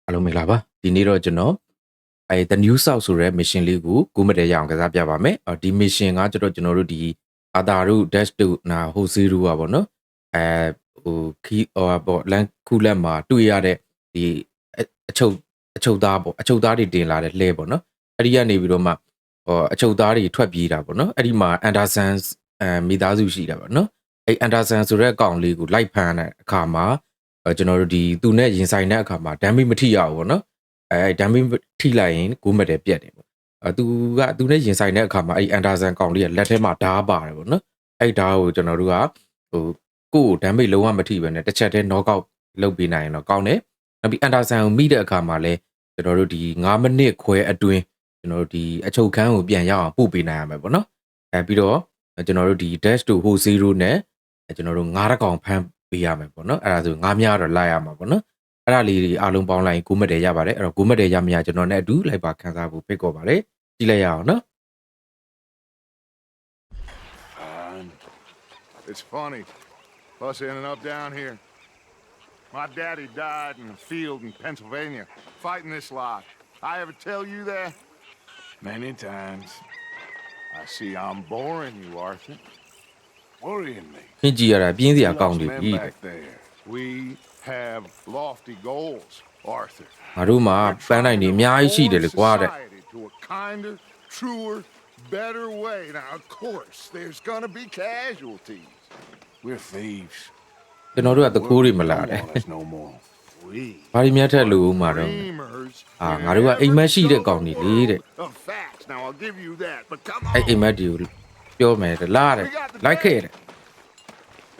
အားလုံးမင်္ဂလာပါဒီနေ့တော့ကျွန်တော်The New South ဆိုတဲ့ mission လေးကိုကူးမတဲ့ရအောင်ကစားပြပါမယ်ဒီ mission ကကျွန်တော်တို့ဒီအာသာတို့ dash တို့နာဟိုစီတို့ပါဗောနော်ဟိုခီပေါ့လန်ခုလက်မှာတွေ့ရတဲ့ဒီအချုပ်သားပေါ့အချုပ်သားတွေတင်လာတဲ့လှဲပေါ့နော်အဲ့ဒီကနေပြီးတော့မှအချုပ်သားတွေထွက်ပြေးတာပေါ့နော်အဲ့ဒီမှာ Anderson မိသားစုရှိတာပေါ့နော်အဲ့ Anderson ဆိုတဲ့အကောင်လေးကိုလိုက်ဖမ်းတဲ့အခါမှာကျွန်တော်တို့ဒီသူနဲ့ရင်ဆိုင်တဲ့အခါမှာ damage မထိရဘူးဗောနော်damage ထိလိုက်ရင်ကိုမတယ်ပြတ်တယ်ပေါ့သူနဲ့ရင်ဆိုင်တဲ့အခါမှာအဲ့ Anderson ကောင်လေးကလက်ထဲမှာဓားပါတယ်ဗောနော်အဲ့ဓားကိုကျွန်တော်တို့ကကိုယ့် damage လုံးဝမထိပဲနဲ့တစ်ချက်တည်း knock out လုပ်ပေးနိုင်ရင်တော့ကောင်းတယ်နောက်ပြီး Anderson ကိုမိတဲ့အခါမှာလည်းကျွန်တော်တို့ဒီ9မိနစ်ခွဲအတွင်းကျွန်တော်တို့ဒီအချုပ်ခန်းကိုပြန်ရအောင်ပို့ပေးနိုင်ရမယ်ဗောနော်ပြီးတော့ကျွန်တော်တို့ဒီ dash to whole zero နဲ့ကျွန်တော်တို့9တကောင်ဖမ်းပေးရမယ်ပေါ့နော်အဲ့ဒါဆို9များတော့လိုက်ရမှာပေါ့နော်အဲ့ဒါလေးတွေအားလုံးပေါင်းလိုက်ရင်9မတယ်ရပါတယ်အဲ့တော့9မတယ်ရမရကျွန်တော်နဲ့အတူလိုက်ပါခန်းစားဖို့ဖိတ်ခေါ်ပါတယ်ကြည့်လိုက်ရအောင်နော် It's funny us ending up down here. My daddy died in a field in Pennsylvania fighting this lot. I ever tell you that? Many times. I see I'm boring you, Arthur. Worrying me. ရှင်းကြည့်ရတာပြင်းစရာကောင်းနေပြီ We have lofty goals, Arthur. ငါတို့မှာပန်းနိုင်နေအများကြီးရှိတယ်လေကွာတဲ့ To a kinder, truer, better way. Now, of course, there's gonna be casualties. We're thieves. ကျွန်တော်တို့ကတကိုးတွေမလာတယ်ဘာဒီမြတ်ထက်လို့မှာတော့ငါတို့ကအိမ်မက်ရှိတဲ့ကောင်ကြီးလေတဲ့အဲ့အိမ်မက်ဒီကိုပြောမယ်တဲ့လာတဲ့လိုက်ခဲ့တဲ့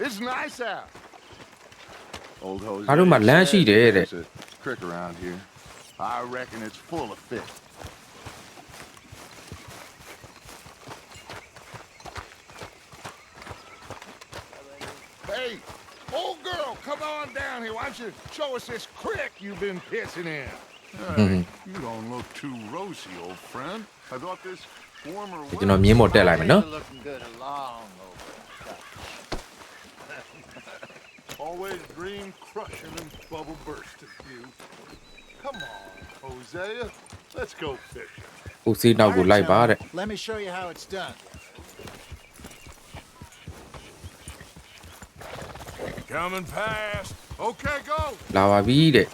It's nice out. Old Jose. ငါတို့မှာလမ်းရှိတယ်တဲ့ Crick around here. I reckon it's full of fish. Hey, old girl, come on down here. Why don't you show us this crick you've been pissing in? You don't look too rosy, old friend. I thought this warmer ကျွန်တော်မြင်းမော်တက်လိုက်မယ်နော် Always dream crushing and bubble bursting you. Come on, Hosea. Let's go fishing. ဟိုစီးနောက်ကိုလိုက်ပါတဲ့ Let me show you how it's done. Coming fast. Okay, go. လာပါပြီတဲ့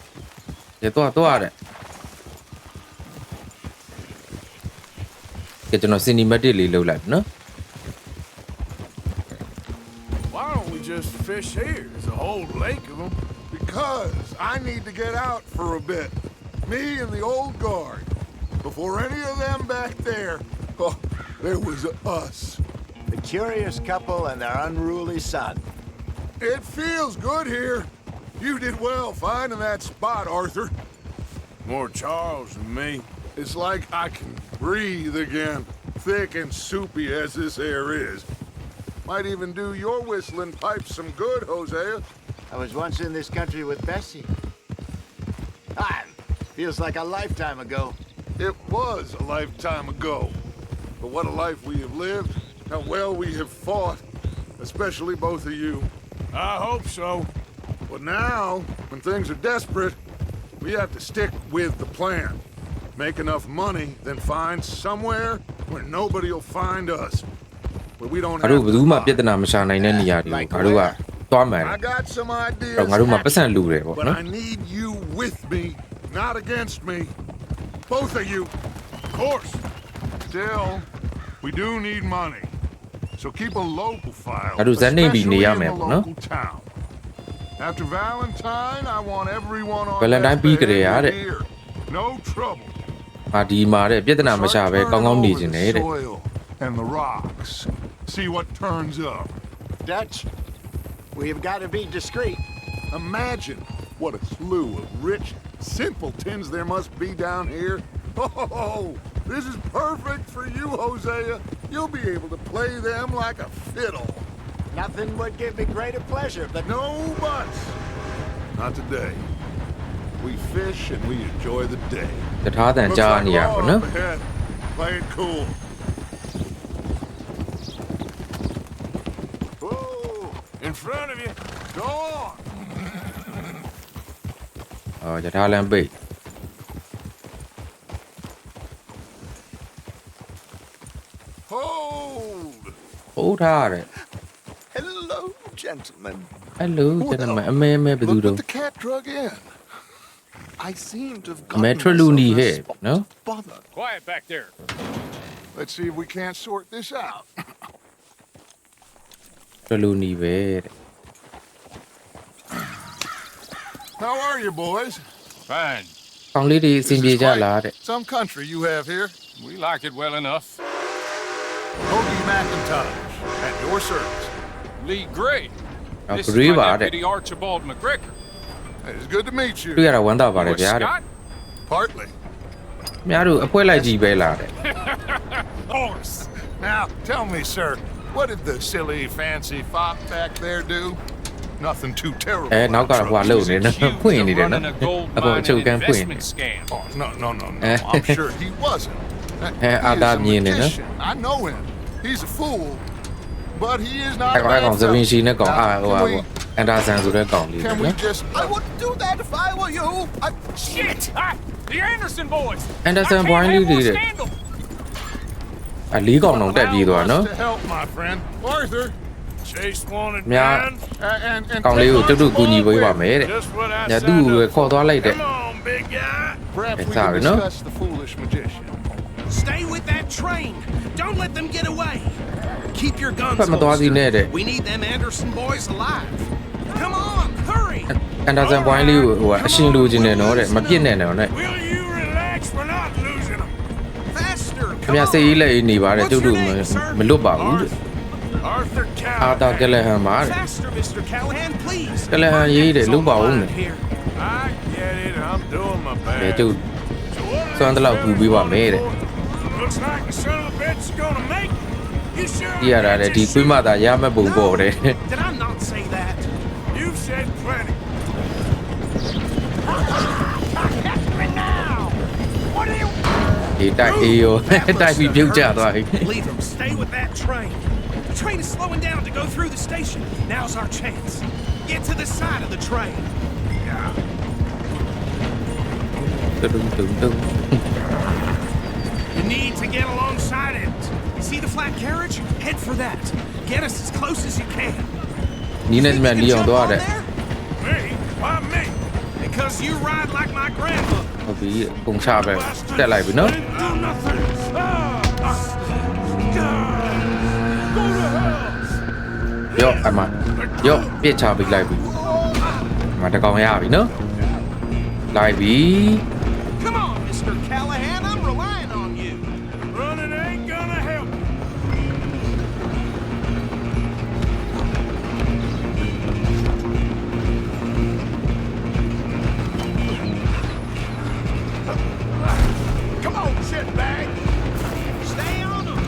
ရတော့တဲ့ကဲကျွန်တော် cinematic လေးလုပ်လိုက်နော် Why don't we just fish here? There's a whole lake of them. Because I need to get out for a bit. Me and the old guard. Before any of them back there, oh, there was us. The curious couple and their unruly son. It feels good here. You did well finding that spot, Arthur. More Charles than me. It's like I can breathe again, thick and soupy as this air is. Might even do your whistling pipes some good, Hosea. I was once in this country with Bessie. Feels like a lifetime ago. It was a lifetime ago. But what a life we have lived, how well we have fought, especially both of you. I hope so. But now, when things are desperate, we have to stick with the plan. Make enough money, then find somewhere where nobody will find us. Where we don't ငါ have တို့ဘယ်သူ to မှ lie. ပြဿနာမရှာနိုင်တဲ့နေရာတွေကိုငါတို့ကသွားမယ် I got some ideas. ငါတို့မှာပတ်စံလူတယ်ပေါ့ But နော် I need you with me, not against me. Both of you. Of course. Still, we do need money. So keep a local file, How does that name be especially in Niamey, the no? local town. After Valentine, I want everyone on Valentine thatပြီးကြရ behavior တဲ့ here. No trouble. ဟာဒီမှာတဲ့ပြဿနာမရှာပဲကောင်းကောင်းနေခြင်းနဲ့တဲ့ Soil and the rocks. See what turns up. Dutch, we've got to be discreet. Imagine what a slew of rich simpletons there must be down here. Oh, this is perfect for you, Hosea. You'll be able to play them like a fiddle. Nothing would give me greater pleasure, but No buts. Not today. We fish and we enjoy the day. တထားတန် Looks ကြား like နေရ law ပါနော် up ahead. Play it cool. Whoa! In front of you. Go on. ယထာလမ်းပိတ် ပိုးထားရတယ် Hello, gentlemen. Hello Well, gentlemen အမဲဘယ်သူ look တော့ what the cat drug in. I seem to have Metro gotten Looney myself a here, spot no? to bother. Quiet back there. Let's see if we can't sort this out. တလူနီပဲတဲ့ How are you, boys? Fine. ကောင်းလေးတွေအဆင်ပြေကြလားတဲ့ Some country you have here. We like it well enough. Hoagie McIntosh, at your service. Lee Gray. Ah, This is Gray my ba, de. deputy Archibald McGregor. It's good to meet you. တွေ့ရတာဝမ်းသာပါတ You ယ် a ဗျာတဲ့ Scot? Partly. များတို့အဖွဲလိုက်ကြီးပဲလားတဲ့ Horse. Now, tell me, sir, what did the silly, fancy fop back there do? Nothing too terrible. အဲနောက်ကဟိုလှုပ်နေနော် Accused ဖွင့် of နေတယ် running နော် a gold အပေါ် mine အချုပ် and ကန်းဖွင့်နေ investment scam. Oh, no. I'm sure he wasn't. Eh, He is a Adam Yin, no? magician. I know him. He's a fool. But he is not အဲ a ကောင် bad ကောင်သပင်းရှိနဲ့ကောင် fellow. အာဟိုဟာပေါ့အန်ဒါဆန်ဆိုတဲ့ကောင်လေး Can နော် we just... I wouldn't do that if I were you. Shit! The Anderson boys. Anderson I can't boy have lead more it. scandal. အလေးကောင်တော့တက်ပြေးသွားနော် Allow us to help, my friend. Arthur. Chase wanted Yeah. man. And ကောင်လေးကို take တူတူ Arthur ကူညီ along ပေး with ပါ you. မယ်တဲ့ Just what I ညာသူ့ signed ကို up ခေါ်သွားလိုက်တဲ့ Come on, big guy. Perhaps we Sorry, can no? discuss the foolish magician. Stay with that train. Don't let them get away. Keep your guns ဖတ်မသွားသေးနဲ့တဲ့ holstered. We need them Anderson boys alive. Come on, hurry. အန်ဒါဆန်ဘွိုင်းလေးကိုဟိုဟာအရှင်လိုချင်တယ်နော်တဲ့မပြစ်နဲ့နော်တဲ့ Will you relax? We're not losing them. Faster. ခင်ဗျာစိတ်အေးလက်အေးနေပါတယ်တူတူမလွတ်ပါဘူးတဲ့ Arthur အာတာက Callahan. လဟန်ပါတဲ့ Faster, Mr. Callahan, please. ကလဟန်ရေးတယ်လို့ပါဦးနဲ့ Here. I get it. I'm doing my ဘယ် best. တူ So what are စွမ်းတလောက်ကူပေးပါမယ်တဲ့ Looks like the son of a bitch is gonna make it. You sure? ကြည့်ရတာတဲ့ဒီကွေးမသာရမဲ့ပုံပေါ်တယ် Did I not say that? You've said plenty. ဒီတိုက်အေးရော တိုက်ပြီးပြုတ်ကြသွားပြီ Leave them. Stay with that train. The train is slowing down to go through the station. Now's our chance. Get to the side of the train. ตึ้งตึ้งตึ้ง You need to get alongside it. You see the flat carriage? Head for that. Get us as close as you can. နီးနေမြလီအောင်သွားတယ် Me? Why me? Because you ride like my grandmother. ဟုတ်ပြီပုံချပဲတက်လိုက်ပြီနော် Didn't do nothing. Go to hell. ရော့အမရော့ပြစ်ချပြီးလိုက်ပြီအမတကောင်ရပြီနော်လိုက်ပြီ Come on, Mr. Callahan. I'm relying on you. Running ain't gonna help. Come on, shitbag. Stay on them.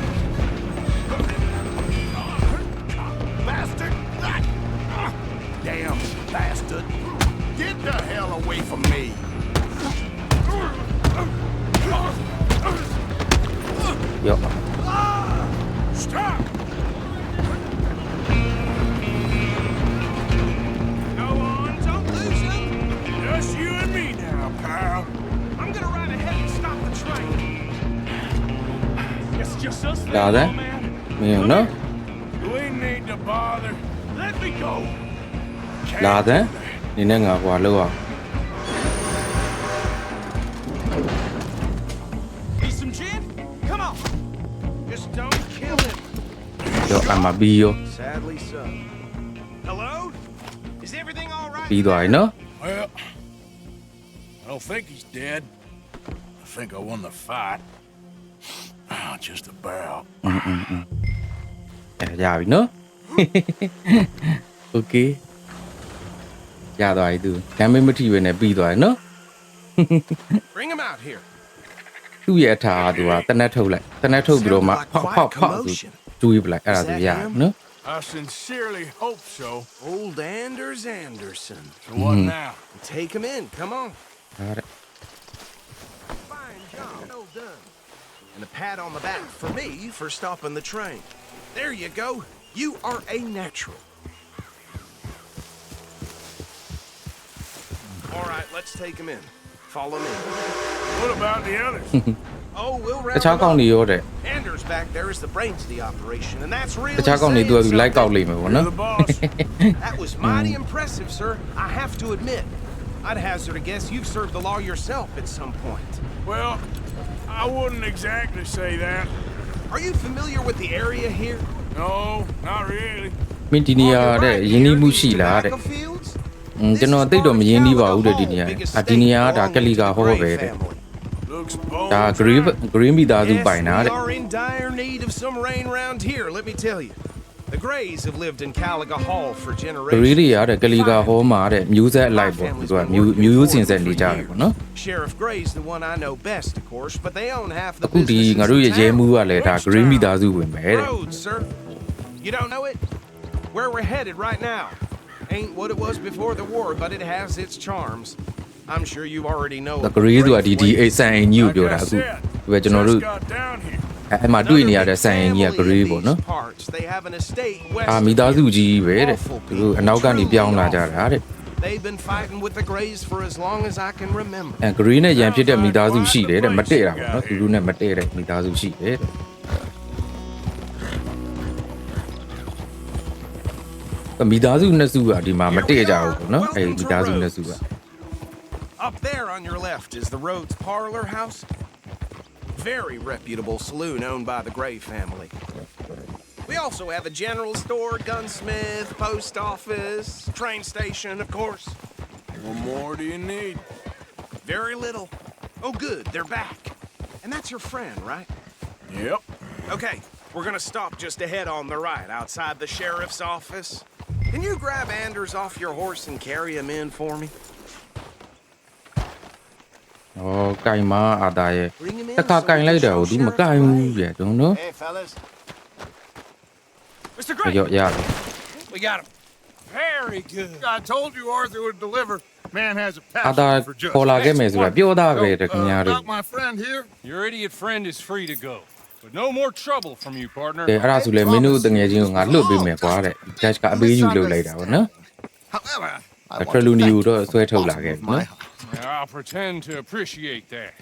Bastard. Damn bastard. Get the hell away from me. ရော့ Stop. Go on. Don't lose them. Just you and me now, pal. I'm gonna ride ahead and stop the train. It's just us, Là little đấy. old man. မင်းနော် We need to bother. Let me go. လာတဲ့နေနဲ့ငါဟွာလောက်အောင် Need some gin? Come on. Just don't kill him. ရော့အမပြီးရော Sadly so. Hello? Is everything all right? ပြီးသွားပြီနော် Well, I don't think he's dead. I think I won the fight. Just about. အဲရပြီနော် โอเคရသွားပြီသူဒမ်းမင်းမထိပဲနဲ့ပြီးသွားပြီနော် Bring him out here. သူ့ရဲ့အထာကသူကတနက်ထုတ်လိုက်တနက်ထုတ်ပြီးတော့မှဖောက်ဖောက်ဖောက်သူတွေးပလိုက်အဲ့ဒါသူရနော် I sincerely hope so. Old Anders Anderson. So what now? Take him in. Come on. ဟာတဲ့ Fine job. Well done. And a pat on the back for me for stopping the train. There you go. You are a natural. All right, let's take him in. Follow me. What about the others? Oh, we'll တ round ခြား him ကောင် up. တွေရောတဲ့ Anders back there is the brains of the operation, and that's တ really ခြားကောင်တွေသူက saying လိုက်ကောက် something. လိမ့်မယ်ပေါ့ You're နော် the boss. That was mighty impressive, sir. I have to admit. I'd hazard a guess you've served the law yourself at some point. Well, I wouldn't exactly say that. Are you familiar with the area here? No, not really. မင်းဒီနေရာတဲ့ရင်းနှီးမှုရှိလားတဲ့ ကျွန်တော်တိတ်တော့မရင်းနှီးပါဘူးတဲ့ဒီနေရာဒီနေရာကဒါကလီကာဟောပဲတဲ့ Looks ဒါ bones. green မိသားစုပိုင်တာ Yes, တဲ့ we are in dire need of some rain round here, let me tell you. The Greys have lived in Caliga Hall for ဂရီး generations. တွေရတဲ့ကလီကာဟောမှာတဲ့မျိုးဆက်အလိုက်ပေါ့သူကမျိုးစင်ဆက်နေကြတယ်ပေါ့နော် Sheriff Gray's the one I know best, of course, but they own half the အခုဒီ businesses ငါတို့ရဲ့ in ရဲ town. မှုကလည်းဒါ Which green မိ town? သားစုဝင်ပဲတဲ့ Roads, sir. You don't know it? Where we're headed right now. Ain't what it was before the war, but it has its charms. I'm sure you already know. ဒါ of ဂရီးဆိုတာ Great ဒီ Wake. အိတ်ဆန်အင်ကြီးကိုပြောတာ Like I အခု said, ဒီပဲကျွန်တော်တို့ just got down here. အဲ့မှာတွေ့နေရတဲ့ဆန်အင်ကြီးကဂရီးပေါ့နော် They have an estate west အာ of မိသားစု here. ကြီးပဲတဲ့သူတို့အနောက်ကနေပြောင်းလာကြတာတဲ့ They've been fighting with the Greys for as long as I can remember. အဲဂရီးနဲ့ရန်ဖြစ်တဲ့မိသားစုရှိတယ်တဲ့မတည့်တာပေါ့နော်သူတို့နဲ့မတည့်တဲ့မိသားစုရှိတယ်တဲ့မိသားစုနှစ်စုကဒီမှာမတည့်ကြဘူးပေါ့နော်အဲမိသားစုနှစ်စုက Up there on your left is the Rhodes Parlor House. Very reputable saloon owned by the Gray family. We also have a general store, gunsmith, post office, train station, of course. What more do you need? Very little. Oh, good, they're back. And that's your friend, right? Yep. Okay, we're gonna stop just ahead on the right, outside the sheriff's office. Can you grab Anders off your horse and carry him in for me? ဩကင်မာအာတာရဲ့ Bring him in. တခါကင်လိုက်တယ်ဟိုဒီမကင်ဘူးပြတုံးနော် Hey, fellas. Mr. ရော့ Gray, ရတယ် we got him. Very good. I told you Arthur would deliver. Man has a အာတာ passion for justice. ခေါ်လာခဲ့မယ်ဆိုတာပြောတာပဲတဲ့ခင်ဗျားတို့ About my friend here. Your idiot friend is free to go. But no more trouble from you, partner. ကဲအဲ့ဒါဆိုလဲမင်းတို့တငယ်ချင်းကိုငါလွတ်ပေးမယ်ကွာတဲ့ Dash ကအပေးယူလုပ်လိုက်တာဗောနော် However, I ခရလူနီကိုတော့ဆွဲထုတ်လာခဲ့ bottom ပြီ of နော် my heart. I'll pretend to appreciate that.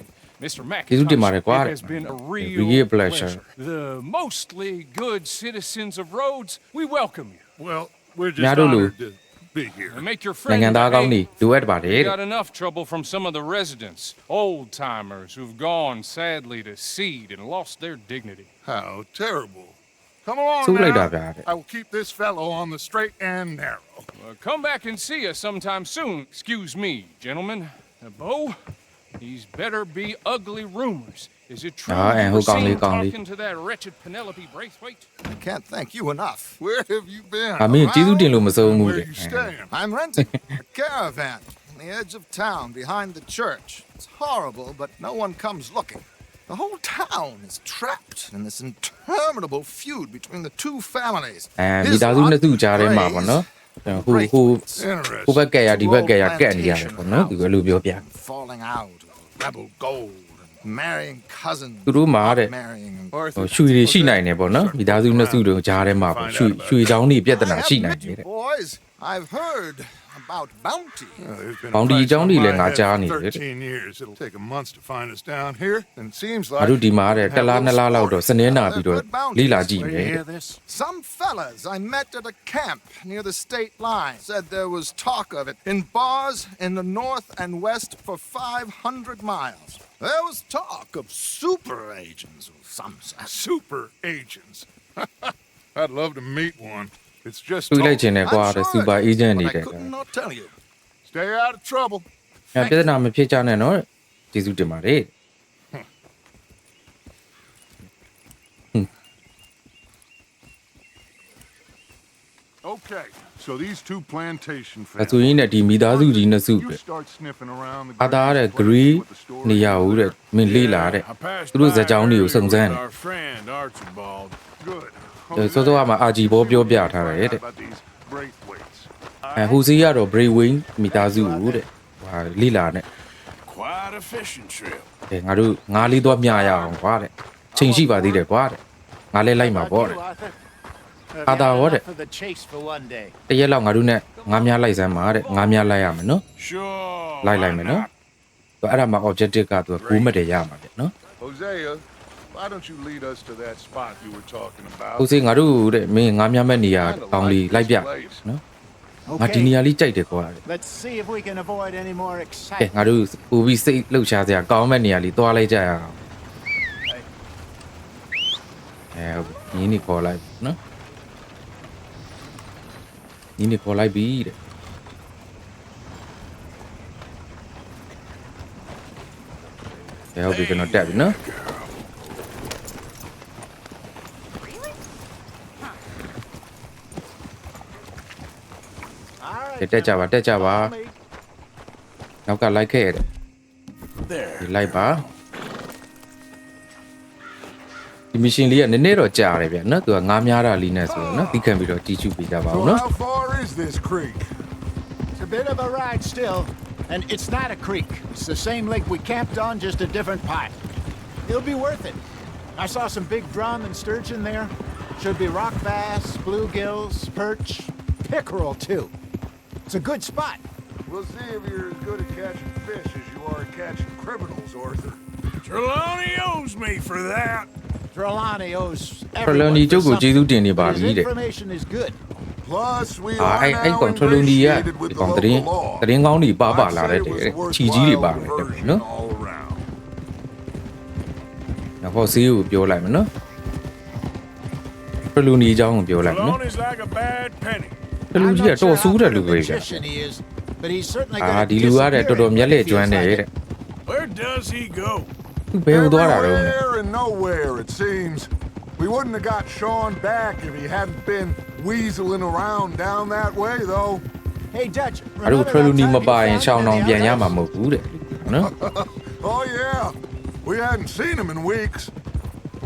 Mr. ကျေးဇူးတင်ပါတယ်ကွာ McIntosh, it တဲ့ has been a Real real pleasure. pleasure. The mostly good citizens of Rhodes, we welcome you. Well, we're just Nyarulu. honored to be here. And make your နိုင်ငံ friend သားကောင်းတွေ behave. လိုအပ်ပါတယ် We တဲ့ got enough trouble from some of the residents, old timers who've gone sadly to seed and lost their dignity. How terrible. Come along So like now. that, got it. I will keep this fellow on the straight and narrow. Come back and see us sometime soon. Excuse me, gentlemen. Bo, these better be ugly rumors. Is it true Ah, you and were who gone, seen who gone, talking to that wretched Penelope Braithwaite? I can't thank you enough. Where have you been? အမင်းကျေးဇူးတင်လို့မဆုံးဘူး Where တဲ့ are you staying? I'm renting a caravan on the edge of town behind the church. It's horrible, but no one comes looking. The whole town is trapped in this interminable feud between the two families. အဲမိသားစုနှစ်စုကြားထဲမှာပေါ့နော်ဟိုဟိုဘက်ကရဒီဘက်ကရကက်နေရတယ်ပေါ့နော်ဒီလိုလိုပြောပြ Falling out of rebel gold and marrying cousins. သူတို့မှာတဲ့ marrying. ဟိုရွှေတွေရှိနိုင်တယ်ပေါ့နော်မိသားစုနှစ်စုတို့ကြားထဲမှာပေါ့ရွှေချောင်းတွေပြဿနာ I ရှိ have နိုင် met တယ် you တဲ့ boys. I've heard about bounty. There's been a Bounty price Johnny on le my nga head cha for ni de. 13 years. It'll take a month to find us down here. And it seems ငါ like တို့ဒီမှာတဲ့တစ်လားနှစ်လားလောက်တော့စနေနာပြီးတော့လိလာကြည့်မယ်တဲ့ this? Some fellas I met at a camp near the state line said there was talk of it in bars in the north and west for 500 miles. There was talk of super agents of some sort. Super agents. I'd love to meet one. It's just တွေ့လိုက် talk. ခြင်းနဲ့ကွာ I'm တဲ့ sure စူပါ it အေ is, ဂျင့် but နေ I တဲ့ could not tell you. Stay out of trouble. အဲပြဿနာမဖြစ်ကြနဲ့နော်ကျေးဇူးတင်ပါတယ် Okay, so these two plantation အဆိုရင်နဲ့ဒီမိသားစုကြီးနှစ်စုပဲ You start sniffing around the အသားတဲ့ greatest gray places with the story. နေရဦးတဲ့မင်းလေးလာတဲ့ I passed သူတို့ by ဇာတ်ကြောင်းတွေကို earlier စုံစမ်း with တယ် our friend Archibald. Good. စောစောကမှအာဂျီဘောပြောပြထားတယ်တဲ့ About these Braithwaites. အဲဟိုစီကတော့ Braithwaite မိသားစုဦးတဲ့ဟာလိလာနဲ့ Quite a fishing trip. အဲငါတို့ငါးလေးတော့မျှရအောင်ကွာတဲ့ချိန်ရှိပါသေးတယ်ကွာတဲ့ငါလဲလိုက်မှာပေါ့တဲ့ Arthur, what? For the chase for one day. တရက်လောက်ငါတို့နဲ့ငါးများလိုက်စမ်းပါတဲ့ငါးများလိုက်ရမယ်နော် Sure. လိုက်လိုက်မယ်နော်သူအဲ့ဒါမှ objective ကသူက9မိနစ်ရမှာတဲ့နော် Jose Hosea, why don't you lead us to that spot you were talking about? ဟိုစေးငါတို့တဲ့မင်းငါများမဲ့နေရကောင်းလေးလိုက်ပြနော်ငါဒီနေရာလေးကြိုက်တယ်ကွာ Let's see if we can avoid any more ကဲ excitement. ငါတို့ပူပြီးစိတ်လှုပ်ရှားစရာကောင်းမဲ့နေရာလေးသွားလိုက်ကြရအောင်ဟုတ်ညီနေခေါ်လိုက်နော်ညီနေခေါ်လိုက်ပြီတဲ့ဟုတ်ပြီကျွန်တော်တက်ပြီနော် All right. တက်ကြပါတက်ကြပါ follow me. နောက်ကလိုက်ခဲ့ရတယ် There. ဒီလိုက်ပါဒီမရှင်လေးကနည်းနည်းတော့ကြာတယ်ဗျနော်သူကငားများတာလေးနဲ့ဆိုတော့နော်ပြီးခံပြီးတော့တီးချူပေးကြပါဦး So နော် how far is this creek? It's a bit of a ride still, and it's not a creek. It's the same lake we camped on, just a different part. It'll be worth it. I saw some big drum and sturgeon there. Should be rock bass, bluegills, perch, pickerel too. It's a good spot. We'll see if you're as good at catching fish as you are at catching criminals, Arthur. Trelawney owes me for that. Trelawney owes Trelawney everyone for ကျုပ်ကိုကျေးဇူး something, တင်နေပါ but ပြီ his တဲ့ information is good. Plus, we အာ are အဲ့ now ကောင်ထလုံးဒီက ingratiated with ဒီ the ကောင် local သတင်း law. သတင်းကောင်းတွေပါ I'd ပါလာ say တဲ့ it was a ခြီကြီးတွေပါ worthwhile တယ် diversion နော် all around. နောက်ဟောဆေးကိုပြောလိုက်မယ်နော်ဖလူနီအကြောင်းကိုပြောလိုက်မယ်နော် Trelawney's like a bad penny. ဖလူကြီးကတော်ဆူးတဲ့လူပဲက magician he is, but he's certainly အာ gonna ဒီလူကတဲ့တော်တော်မျက်လက် disappear ကျွမ်း if နေ he feels တဲ့ like Where does he go? သူဘယ်ကိုသွားတာတော့ Everywhere and nowhere, it seems. We wouldn't have got Sean back if he hadn't been weaseling around down that way, though. it. Hey Dutch, အဲ့တို့ remember ဖလူ that နီ time မ you ပါရင် found ရှောင်း him တောင် in the ပြန်ရ outhouse? မှာမဟုတ်ဘူးတဲ့နော် Oh, yeah. We hadn't seen him in weeks.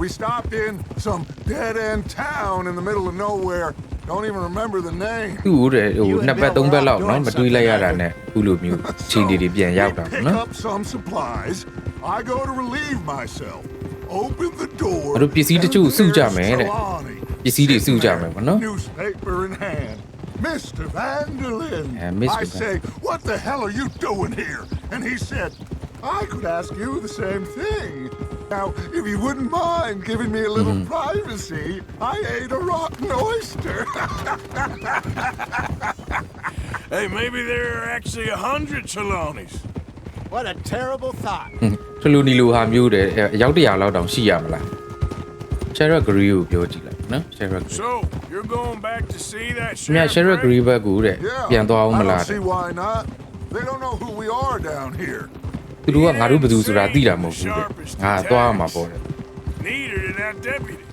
We stopped in some dead-end town in the middle of nowhere. Don't even remember the name. သူ့တဲ့ဟိုနှစ်ပတ်သုံးပတ်လောက်နော်မတွေးလိုက်ရတာနဲ့အခုလိုမျိုးချင်းတွေပြန်ရောက်တာ Pick နော် up some supplies. I go to relieve myself. Open the door. အဲ့တို့ပစ္စည်းတချို့စုကြမယ်တဲ့ Trelawney, ပစ္စည်းတွေစုကြမယ်ပေါ့နော် newspaper in hand. Mr. Vanderlyn. Mr. I say, what the hell are you doing here? And he said, I could ask you the same thing. Now, if you wouldn't mind giving me a little privacy, I ate a rotten oyster. Hey, maybe there are actually 100 Trelawneys. What a terrible thought. ဖလူနီလိုဟာမျိုးတဲ့အယောက်100လောက်တောင်ရှိရမလား Sherlock Grey ကိုပြောကြည့်လိုက်နော် Sherlock Grey So, you're going back to see that မြတ် Sheriff Sherlock Grey? Grey ဘက်ကိုတဲ့ Yeah, ပြန်သွားအောင်မ I လား don't တဲ့ see why not. They don't know who we are down here. သူတို့ကငါတို့ဘယ်သူဆိုတာသိတာမဟုတ်ဘူးတဲ့ငါသွားမှာပေါ့တဲ့ Neither did that deputy.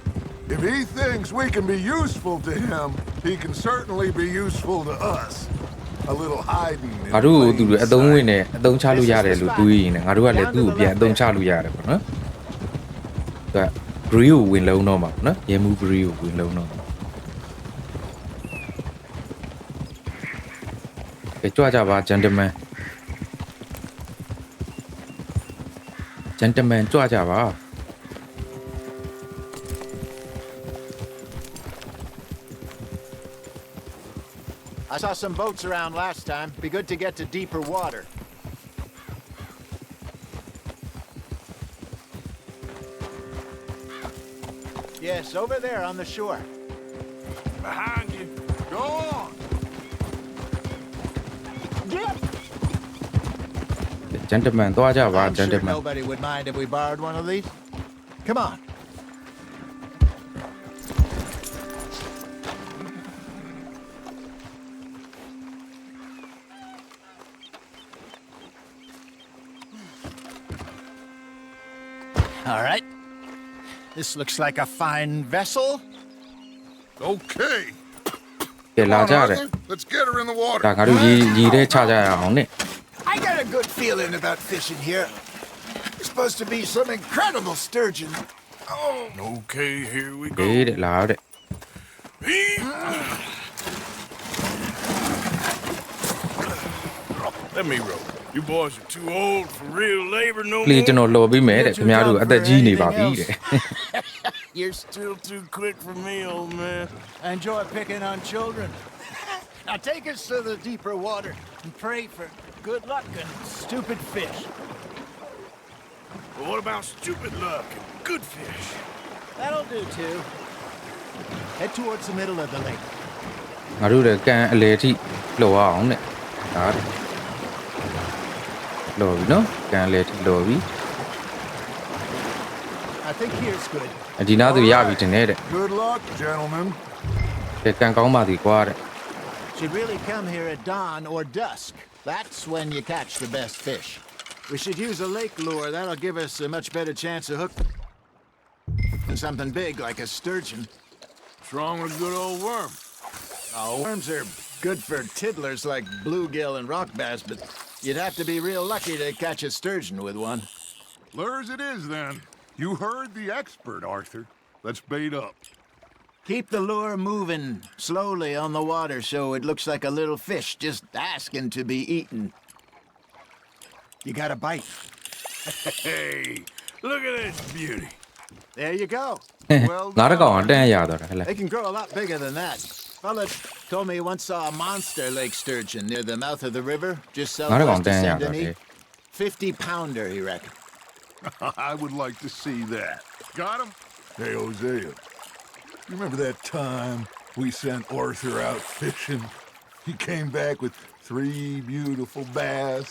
If he thinks we can be useful to him, he can certainly be useful to us. A little hiding. in ငါတို့ကို plain သူတို့အသုံးဝင် sight. နဲ့အသုံးချလို့ရတယ်လို့တွေးရင်လည်းငါတို့ကလည်းသူ့ကိုပြန်အသုံးချလို့ရတယ်ပေါ့နော်သူက Grey ကိုဝင်လုံးတော့မှာပေါ့နော်ရဲမှု Grey ကိုဝင်လုံးတော့မှာကဲကြွကြပါ gentleman ကြွကြပါ I saw some boats around last time. Be good to get to deeper water. Yes, over there on the shore. Behind you. Go on. gentleman သွားကြပါ I'm sure gentleman nobody would mind if we borrowed one of these. Come on. All right. This looks like a fine vessel. Okay. ကဲလာ Come ကြ on, တယ် Arthur. Let's get her in the water. ဒါငါတို့ရေထဲချကြရအောင်နဲ့ I got a good feeling about fishing here. There's supposed to be some incredible sturgeon. Okay, here we ဟေး go. တဲ့လာတဲ့ Let me row. You boys are too old for real labor no ကလေးကျွန် more. တော်လော်ပေးမယ်တဲ့ခင်ဗျားတို့အသက်ကြီးနေပါပြီတဲ့ You're still too quick for me, old man. I enjoy picking on children. Now take us to the deeper water and pray for good luck and stupid fish. But what about stupid luck and good fish. That'll do, too. Head towards the middle of the lake. ငါတို့လည်းကန်အလေအထိလှော်အောင်တဲ့ဒါလှော်ပြီနော်ကန်အလေအထိလှော်ပြီ I think here's good. ဒီနားသူရပြီတင်တဲ့ Good luck, gentlemen. ကန်ကောင်းပါသည်ကွာတဲ့ Should really come here at dawn or dusk. That's when you catch the best fish. We should use a lake lure. That'll give us a much better chance of hooking something big like a sturgeon. What's wrong with a good old worm? Oh, worms are good for tiddlers like bluegill and rock bass, but you'd have to be real lucky to catch a sturgeon with one. Lures it is, then. You heard the expert, Arthur. Let's bait up. Keep the lure moving slowly on the water so it looks like a little fish just asking to be eaten. You got a bite. Hey, look at this beauty. There you go. ငါတကောင်အတန်းရတော့တာဟဲ့လား They can grow a lot bigger than that. Fella told me he once saw a monster lake sturgeon near the mouth of the river, just Ngā rā southwest kaung of tēn yā Saint tā Denis. te. 50-pounder, he reckoned. I would like to see that. Got him? Hey, Hosea. You remember that time we sent Arthur out fishing? He came back with 3 beautiful bass.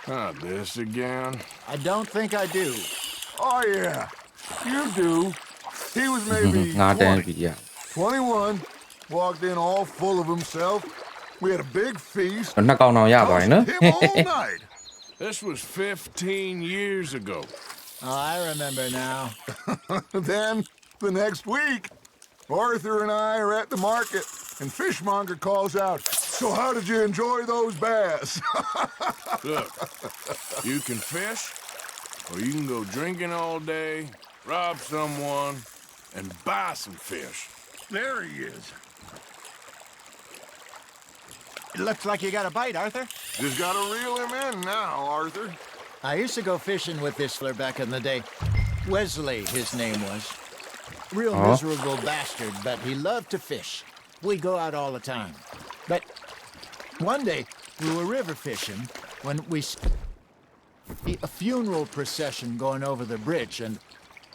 Not this again. I don't think I do. Oh, yeah. You do. He was maybe ငါတန်း 20, ပြီရ 21. Walked in all full of himself. We had a big feast. နှစ်ကောင်တောင်ရသွားရင်နော် Hustled him all night. This was 15 years ago. Oh, I remember now. Then, the next week, Arthur and I are at the market, and Fishmonger calls out, "So how did you enjoy those bass?" Look, you can fish, or you can go drinking all day, rob someone, and buy some fish. There he is. It looks like you got a bite, Arthur. Just gotta reel him in now, Arthur. I used to go fishing with this fella back in the day. Wesley, his name was. Real Oh. miserable bastard, but he loved to fish. We go out all the time. But one day, we were river fishing when we see a funeral procession going over the bridge, and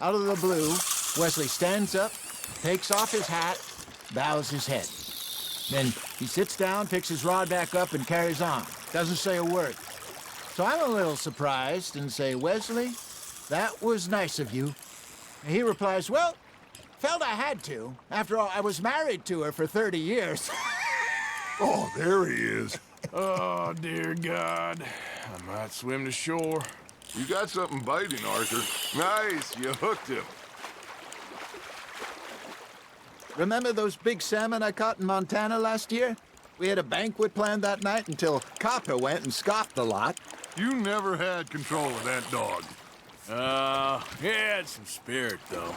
out of the blue, Wesley stands up, takes off his hat, bows his head. Then he sits down, picks his rod back up, and carries on. Doesn't say a word. So I'm a little surprised and say, "Wesley, that was nice of you." And he replies, "Well, felt I had to. After all, I was married to her for 30 years. Oh, there he is. Oh, dear God. I might swim to shore. You got something biting, Arthur. Nice, you hooked him. Remember those big salmon I caught in Montana last year? We had a banquet planned that night until Copper went and scoffed a lot. You never had control of that dog. He had some spirit, though.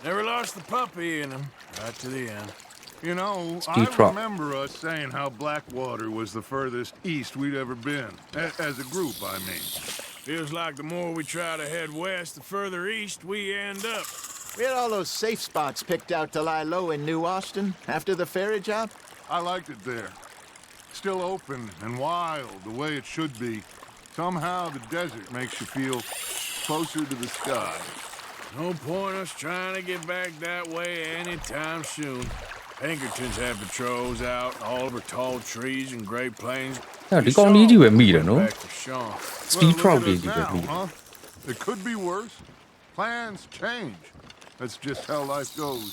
Never lost the puppy in him, right to the end. You know, Steve I Trott. remember us saying how Blackwater was the furthest east we'd ever been. As a group, I mean. Feels like the more we try to head west, the further east we end up. We had all those safe spots picked out to lie low in New Austin after the ferry job. I liked it there. Still open and wild, the way it should be. Somehow the desert makes you feel closer to the sky. No point us trying to get back that way anytime soon. Pinkertons have patrols out all over tall trees and Great Plains. ဒီကောင်လေးကြီးပဲမိတယ်နော် Back to Sean. Steve Well, Trott look at လေး us ကြီးပဲ now, မိတယ် huh? It could be worse. Plans change. That's just how life goes.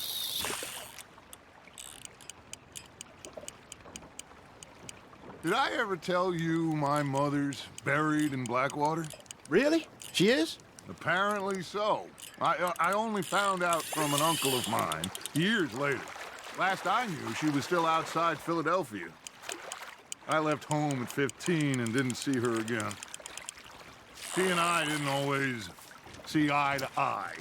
Did I ever tell you my mother's buried in Blackwater? Really? She is? Apparently so. I only found out from an uncle of mine years later. Last I knew, she was still outside Philadelphia. I left home at 15 and didn't see her again. She and I didn't always see eye to eye.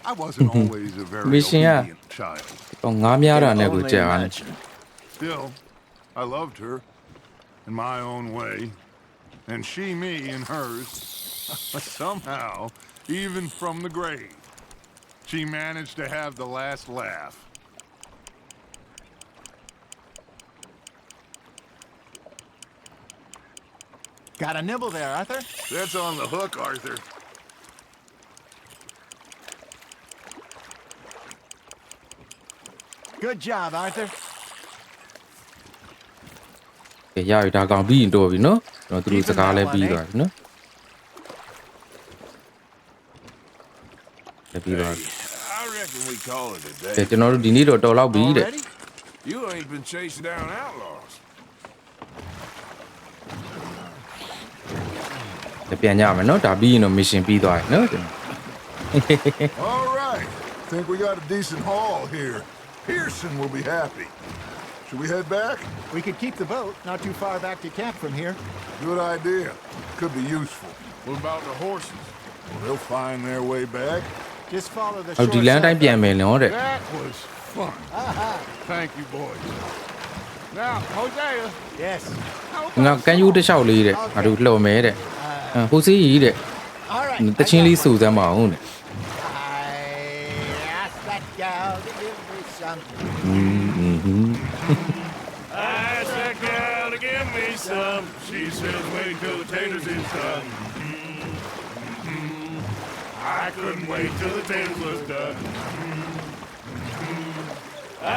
I wasn't always a very Mission, yeah. obedient child. ကောင်ငါးများတာနဲ့ကို Only ကြာတယ် imagine. Still, I loved her in my own way, and she me in hers. Somehow, even from the grave, she managed to have the last laugh. Got a nibble there, Arthur? That's on the hook, Arthur. Good job, Arthur. ကဲရပြီဒါကောင်ပြီးရင်တော့ပြီနော်ကျွန်တော်သူတို့စကားလည်းပြီးသွားပြီနော်လည်းပြီးသွားပြီ I reckon we call it a ကဲ day. ကျွန်တော်တို့ဒီနေ့တော့တော်လောက်ပြီတဲ့ Already? You ain't been chasing down outlaws. ပြန်ကြမယ်နော်ဒါပြီးရင်တော့ mission ပြီးသွားပြီနော် All right. Think we got a decent haul here. Pearson will be happy. Should we head back? We could keep the boat not too far back to camp from here. Good idea. Could be useful. What about the horses? Well, they'll find their way back. Just follow the ဟို shore ဒီလမ်း side တိုင်းပြန်မယ်နော်တဲ့ That was fun. Thank you, boys. Now, Hosea, Yes. ငါကန်ယူတစ်လျှောက်လေးတဲ့ငါတို့လှော်မယ်တဲ့ဟိုစီးကြီးတဲ့ All right. တချင်းလေးစူစမ်းမအောင်တဲ့ I asked that gal to give me some. Ask that gal to give me some. She says wait till the taters is done. I couldn't wait till the taters was done.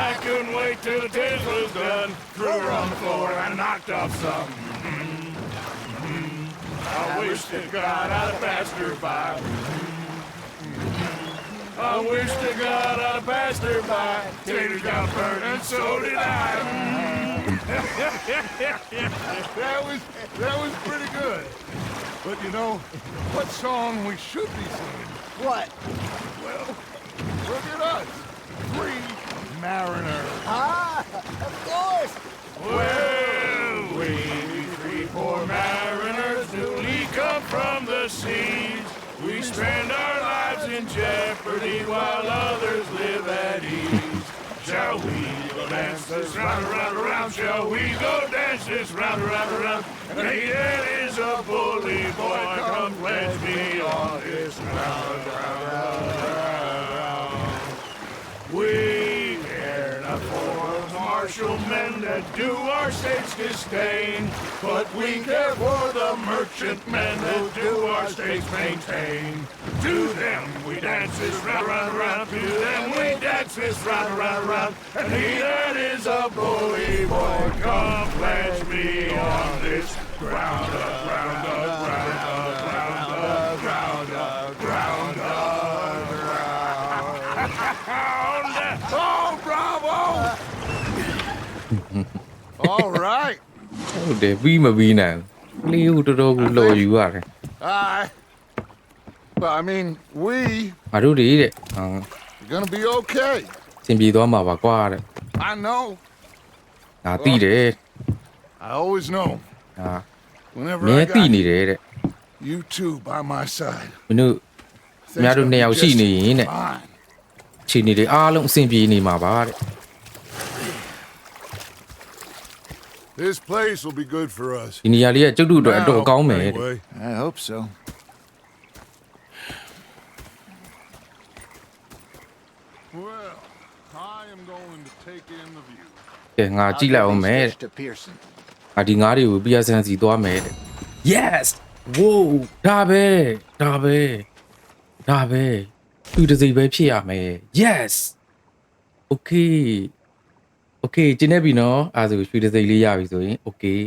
I couldn't wait till the taters was done. Threw her on the floor and I knocked off some. I wish to God I'd passed her by. I wish to God I'd passed her by. Taters got burned and so did I. that was pretty good. But you know, what song we should be singing? What? Well, look at us. Three mariners. Ah, of course. Well, we three poor mariners newly come from the seas. We spend our lives in jeopardy while others live at ease. Shall we go dance this round, around, around? Shall we go dance this round, around, around? And he that is a bully boy, come pledge me on this round, round, round. We care not for martial men that do our state's disdain, but we care for the merchantmen that do our state's maintain. To them we dance this round, round, round. To them we dance this round, round, round. And he that is a bully boy, come pledge me on this ground up, ground up, ground up, ground up, ground up, ground up, ground up. Oh, bravo! All right. ဟုတ်တယ်ပြီးမပြီးနိုင်ဘူးလေးဦးတော်တော်ကိုလော်ယူရတယ် But I mean, we ငါတို့တွေတဲ့ are gonna be okay. စင်ပြေသွားမှာပါကွာတဲ့ I know. ငါသိတယ် I always know. ငါ Whenever မြဲ I သိ got နေတယ်တဲ့ you two by my side. မင်းတို့အများတို့နှစ်ယောက်ရှိနေရင်တဲ့ Fine. ခြေနေတွေအားလုံးအဆင်ပြေနေမှာပါတဲ့ This place will be good for us. ဒီနေရာလေးကကျုပ်တို့အတွက်အတော်ကောင်းမယ်တဲ့ Anyway. I hope so. Well, I am going to take in the view. ကဲငါကြည့်လိုက်အောင်မယ် I'll တဲ့ give these fish to Pearson. ငါဒီငါးတွေကိုပြရစမ်းစီသွားမယ်တဲ့ Yes Whoa ဒါပဲဒါပဲဒါပဲသူတစ်စိတ်ပဲဖြစ်ရမယ် Yes Okay Okay ကျင်းနေပြီနော်အဲဒါဆိုရွှေတစ်စိတ်လေးရပြီဆိုရင် Okay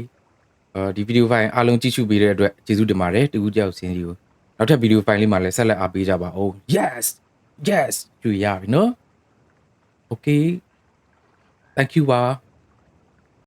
ဒီဗီဒီယိုဖိုင်အားလုံးကြည့်ရှုပေးတဲ့အတွက်ကျေးဇူးတင်ပါတယ်တူဦးတယောက်စင်းစီကိုနောက်ထပ်ဗီဒီယိုဖိုင်လေးမှာလည်းဆက်လက်အားပေးကြပါဦး Yes Yes ကျွေရပြီနော် Okay Thank you ပါ